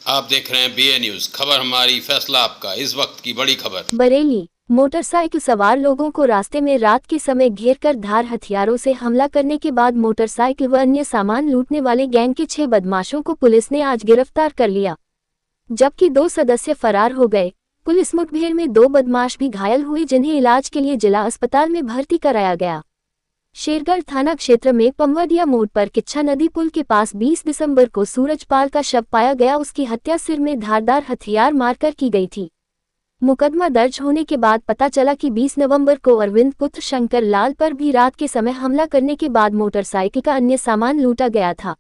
आप देख रहे हैं BA न्यूज, खबर हमारी फैसला आपका। इस वक्त की बड़ी खबर। बरेली मोटरसाइकिल सवार लोगों को रास्ते में रात के समय घेरकर धार हथियारों से हमला करने के बाद मोटरसाइकिल व अन्य सामान लूटने वाले गैंग के 6 बदमाशों को पुलिस ने आज गिरफ्तार कर लिया, जबकि 2 सदस्य फरार हो गए। पुलिस मुठभेड़ में 2 बदमाश भी घायल हुए, जिन्हें इलाज के लिए जिला अस्पताल में भर्ती कराया गया। शेरगढ़ थाना क्षेत्र में पमवदिया मोड़ पर किच्छा नदी पुल के पास 20 दिसंबर को सूरजपाल का शव पाया गया। उसकी हत्या सिर में धारदार हथियार मारकर की गई थी। मुकदमा दर्ज होने के बाद पता चला कि 20 नवंबर को अरविंद पुत्र शंकर लाल पर भी रात के समय हमला करने के बाद मोटरसाइकिल का अन्य सामान लूटा गया था।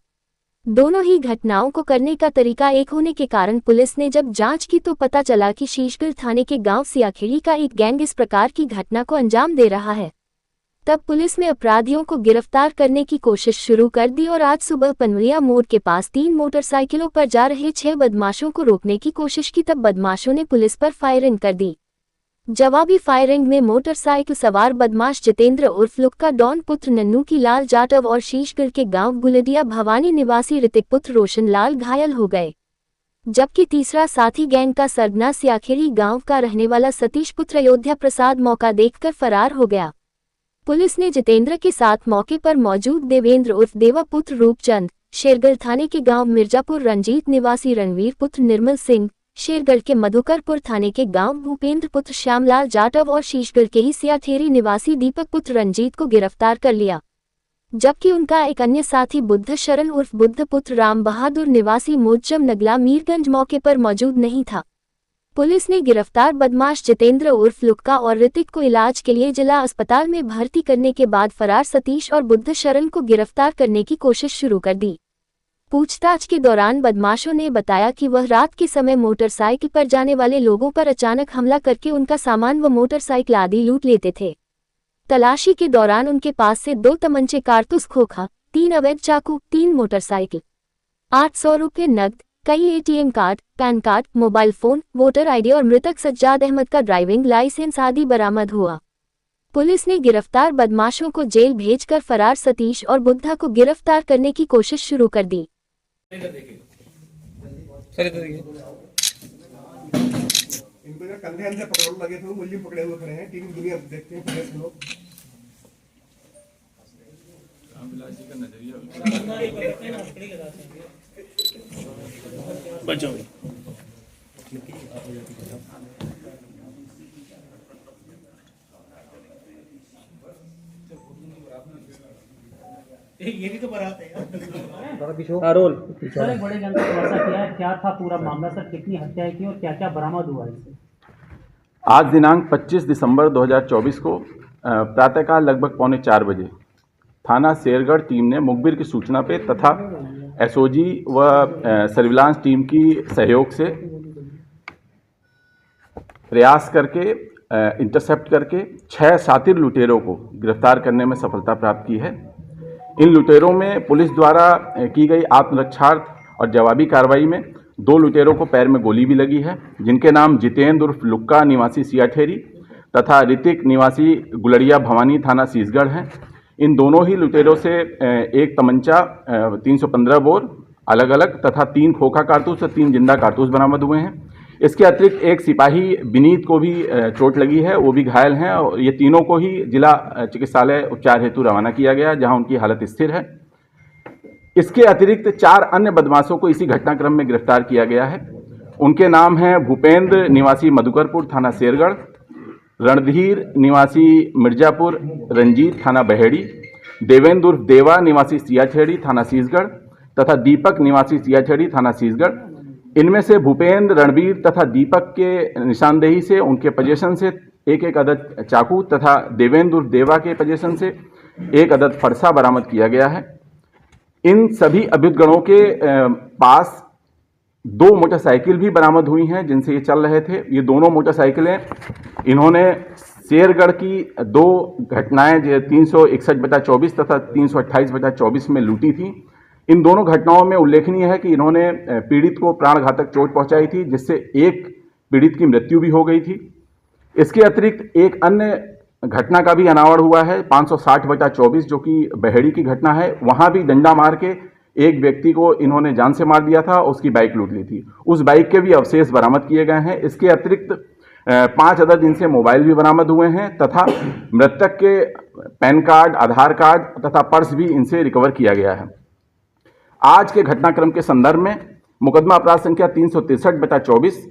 दोनों ही घटनाओं को करने का तरीका एक होने के कारण पुलिस ने जब जांच की तो पता चला कि शीशगढ़ थाने के गांव सियाखेड़ी का एक गैंग इस प्रकार की घटना को अंजाम दे रहा है। तब पुलिस ने अपराधियों को गिरफ्तार करने की कोशिश शुरू कर दी और आज सुबह पनवरिया मोड़ के पास 3 मोटरसाइकिलों पर जा रहे 6 बदमाशों को रोकने की कोशिश की। तब बदमाशों ने पुलिस पर फायरिंग कर दी। जवाबी फायरिंग में मोटरसाइकिल सवार बदमाश जितेंद्र उर्फ लुक्का डॉन पुत्र नन्नू की लाल जाटव और शीशगढ़ के गांव गुलदिया भवानी निवासी ऋतिक पुत्र रोशन लाल घायल हो गए, जबकि तीसरा साथी गैंग का सरगना सियाखेड़ी गांव का रहने वाला सतीश पुत्र अयोध्या प्रसाद मौका देखकर फरार हो गया। पुलिस ने जितेंद्र के साथ मौके पर मौजूद देवेंद्र उर्फ देवा पुत्र रूपचंद, शेरगढ़ थाने के गांव मिर्जापुर रंजीत निवासी रणवीर पुत्र निर्मल सिंह, शेरगढ़ के मधुकरपुर थाने के गांव भूपेंद्र पुत्र श्यामलाल जाटव और शीशगढ़ के ही सियाखेड़ी निवासी दीपक पुत्र रंजीत को गिरफ्तार कर लिया, जबकि उनका एक अन्य साथी बुद्ध शरण उर्फ बुद्ध पुत्र राम बहादुर निवासी मोजम नगला मीरगंज मौके पर मौजूद नहीं था। पुलिस ने गिरफ्तार बदमाश जितेंद्र उर्फ लुक्का और ऋतिक को इलाज के लिए जिला अस्पताल में भर्ती करने के बाद फरार सतीश और बुद्ध शरण को गिरफ्तार करने की कोशिश शुरू कर दी। पूछताछ के दौरान बदमाशों ने बताया कि वह रात के समय मोटरसाइकिल पर जाने वाले लोगों पर अचानक हमला करके उनका सामान व मोटरसाइकिल आदि लूट लेते थे। तलाशी के दौरान उनके पास से 2 तमंचे, कारतूस, खोखा, 3 अवैध चाकू, 3 मोटरसाइकिल, 800 रुपये नकद, कई ATM card, pan card, mobile phone, voter ID और मृतक सज्जाद अहमद का ड्राइविंग लाइसेंस आदि बरामद हुआ। पुलिस ने गिरफ्तार बदमाशों को जेल भेजकर फरार सतीश और बुद्धा को गिरफ्तार करने की कोशिश शुरू कर दी। इनको कंधे अंदर पकड़ लगे थे, मुल्जिम पकड़े हुए खड़े हैं। टीवी दुनिया देखते हैं पुलिस लोग। बचाओ ये भी तो बारात है रोल सर, एक बड़े जन का खुलासा किया है। क्या था पूरा मामला सर, कितनी हत्याएं की और क्या क्या बरामद हुआ इससे? आज दिनांक 25 दिसंबर 2024 को प्रातःकाल लगभग 3:45 बजे थाना शेरगढ़ टीम ने मुखबिर की सूचना पे तथा SOG व सर्विलांस टीम की सहयोग से प्रयास करके इंटरसेप्ट करके 6 शातिर लुटेरों को गिरफ्तार करने में सफलता प्राप्त की है। इन लुटेरों में पुलिस द्वारा की गई आत्मरक्षार्थ और जवाबी कार्रवाई में 2 लुटेरों को पैर में गोली भी लगी है, जिनके नाम जितेंद्र उर्फ लुक्का निवासी सियाखेड़ी तथा ऋतिक निवासी गुलड़िया भवानी थाना शीशगढ़ हैं। इन दोनों ही लुटेरों से एक तमंचा, 315 बोर अलग अलग तथा 3 खोखा कारतूस और 3 जिंदा कारतूस बरामद हुए हैं। इसके अतिरिक्त एक सिपाही विनीत को भी चोट लगी है, वो भी घायल हैं और ये तीनों को ही जिला चिकित्सालय उपचार हेतु रवाना किया गया, जहां उनकी हालत स्थिर है। इसके अतिरिक्त 4 अन्य बदमाशों को इसी घटनाक्रम में गिरफ्तार किया गया है। उनके नाम हैं भूपेंद्र निवासी मधुकरपुर थाना शेरगढ़, रणधीर निवासी मिर्जापुर रंजीत थाना बहेड़ी, देवेंद्र उर्फ देवा निवासी सियाखेड़ी थाना शीशगढ़ तथा दीपक निवासी सियाखेड़ी थाना शीशगढ़। इनमें से भूपेंद्र, रणवीर तथा दीपक के निशानदेही से उनके पोजीशन से एक अदद चाकू तथा देवेंद्र उर्फ देवा के पोजीशन से 1 अदद फरसा बरामद किया गया है। इन सभी अभियुक्तगणों के पास 2 मोटरसाइकिल भी बरामद हुई हैं, जिनसे ये चल रहे थे। ये दोनों मोटरसाइकिलें इन्होंने शेरगढ़ की 2 घटनाएं 361/24 तथा 328/24 में लूटी थी। इन दोनों घटनाओं में उल्लेखनीय है कि इन्होंने पीड़ित को प्राणघातक चोट पहुंचाई थी, जिससे एक पीड़ित की मृत्यु भी हो गई थी। इसके अतिरिक्त एक अन्य घटना का भी अनावरण हुआ है 560/24, जो कि बहेड़ी की घटना है। वहां भी डंडा मार के एक व्यक्ति को इन्होंने जान से मार दिया था, उसकी बाइक लूट ली थी। उस बाइक के भी अवशेष बरामद किए गए हैं। इसके अतिरिक्त 5 अदद इनसे मोबाइल भी बरामद हुए हैं तथा मृतक के पैन कार्ड, आधार कार्ड तथा पर्स भी इनसे रिकवर किया गया है। आज के घटनाक्रम के संदर्भ में मुकदमा अपराध संख्या 363/24,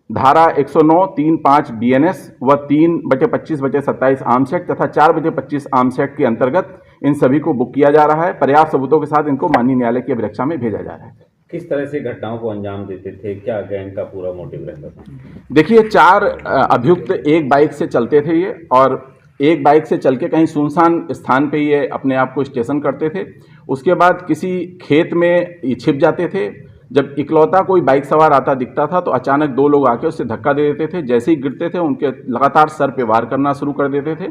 धारा 109, 3(5) BNS व 3/25/27 आर्म्स एक्ट तथा 4/25 आर्म्स एक्ट के अंतर्गत इन सभी को बुक किया जा रहा है। पर्याप्त सबूतों के साथ इनको माननीय न्यायालय की अभिरक्षा में भेजा जा रहा है। किस तरह से घटनाओं को अंजाम देते थे, क्या गैंग का पूरा मोटिव रहता था? देखिए, 4 अभियुक्त एक बाइक से चलते थे ये, और एक बाइक से चल के कहीं सुनसान स्थान पे ये अपने आप को स्टेशन करते थे। उसके बाद किसी खेत में ये छिप जाते थे। जब इकलौता कोई बाइक सवार आता दिखता था तो अचानक 2 लोग आके उससे धक्का दे देते थे। जैसे ही गिरते थे उनके लगातार सर पे वार करना शुरू कर देते थे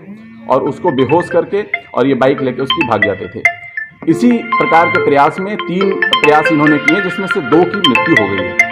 और उसको बेहोश करके और ये बाइक लेके उसकी भाग जाते थे। इसी प्रकार के प्रयास में 3 प्रयास इन्होंने किए जिसमें से 2 की मृत्यु हो गई है।